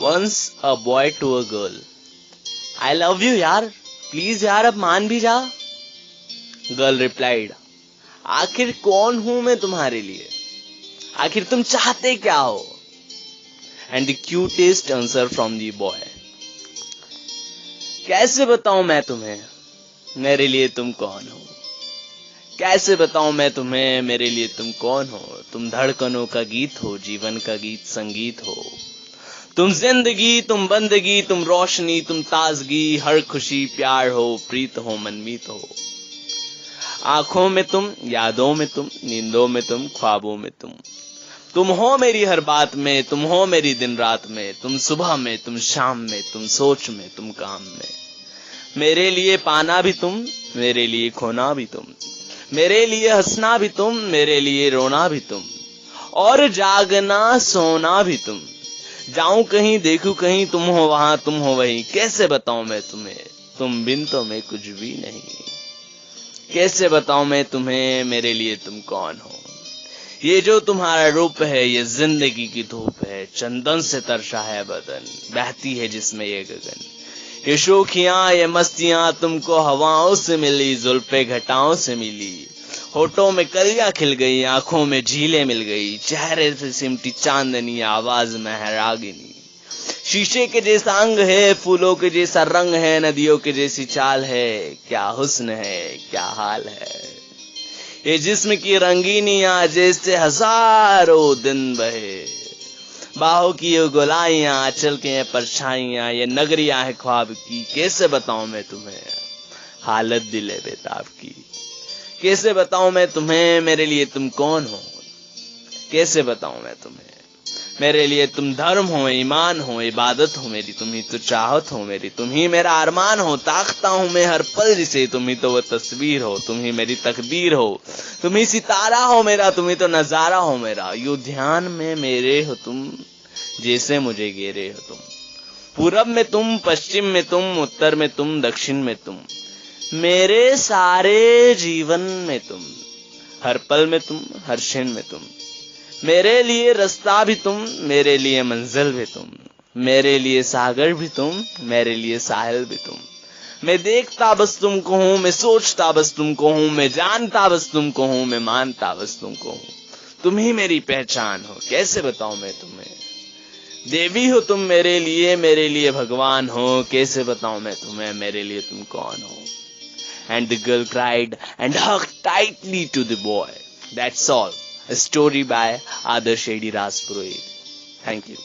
Once a boy to a girl. I love you यार, please यार अब मान भी जा. Girl replied, आखिर कौन हूं मैं तुम्हारे लिए, आखिर तुम चाहते क्या हो. And the cutest answer from the boy, कैसे बताऊं मैं तुम्हें मेरे लिए तुम कौन हो, कैसे बताऊं मैं तुम्हें मेरे लिए तुम कौन हो. तुम धड़कनों का गीत हो, जीवन का गीत संगीत हो. तुम जिंदगी, तुम बंदगी, तुम रोशनी, तुम ताजगी, हर खुशी प्यार हो, प्रीत हो, मनमीत हो. आंखों में तुम, यादों में तुम, नींदों में तुम, ख्वाबों में तुम हो मेरी हर बात में, तुम हो मेरी दिन रात में. तुम सुबह में, तुम शाम में, तुम सोच में, तुम काम में. मेरे लिए पाना भी तुम, मेरे लिए खोना भी तुम, मेरे लिए हंसना भी तुम, मेरे लिए रोना भी तुम, और जागना सोना भी तुम. जाऊं कहीं, देखूं कहीं, तुम हो वहां, तुम हो वहीं. कैसे बताऊं मैं तुम्हें, तुम बिन तो मैं कुछ भी नहीं. कैसे बताऊं मैं तुम्हें मेरे लिए तुम कौन हो. ये जो तुम्हारा रूप है, ये जिंदगी की धूप है. चंदन से तरसा है बदन, बहती है जिसमें ये गगन. ये शोखियां, ये मस्तियां तुमको हवाओं से मिली, जुल्फे घटाओं से मिली. होठों में कलियां खिल गई, आंखों में झीलें मिल गई. चेहरे से सिमटी चांदनी, आवाज में है रागिनी. शीशे के जैसा अंग है, फूलों के जैसा रंग है, नदियों के जैसी चाल है. क्या हुस्न है, क्या हाल है. ये जिस्म की रंगीनियां जैसे हजारों दिन बहे. बाहों की ये गोलाइयां, आंचल के ये परछाइयां, ये नगरियां है ख्वाब की. कैसे बताऊं मैं तुम्हें हालत दिले बेताब की. कैसे बताऊं मैं तुम्हें मेरे लिए तुम कौन हो. कैसे बताऊं मैं तुम्हें मेरे लिए तुम धर्म हो, ईमान हो, इबादत हो मेरी. तुम ही तो चाहत हो मेरी, तुम ही मेरा अरमान हो. ताकता हूं मैं हर पल जिसे, तुम ही तो वो तस्वीर हो. तुम ही मेरी तकदीर हो, तुम ही सितारा हो मेरा, तुम ही तो नजारा हो मेरा. यूं ध्यान में मेरे हो तुम, जैसे मुझे घेरे हो तुम. पूरब में तुम, पश्चिम में तुम, उत्तर में तुम, दक्षिण में तुम, मेरे सारे जीवन में तुम. हर पल में तुम, हर क्षण में तुम. मेरे लिए रास्ता भी तुम, मेरे लिए मंजिल भी तुम, मेरे लिए सागर भी तुम, मेरे लिए साहिल भी तुम. मैं देखता बस तुमको हूं, मैं सोचता बस तुमको हूं, मैं जानता बस तुमको हूं, मैं मानता बस तुमको हूं. तुम ही मेरी पहचान हो. कैसे बताऊं मैं तुम्हें, देवी हो तुम मेरे लिए भगवान हो. कैसे बताऊं मैं तुम्हें मेरे लिए तुम कौन हो. And the girl cried and hugged tightly to the boy. That's all. A story by Adarsh Edi Raspurohit. Thank you.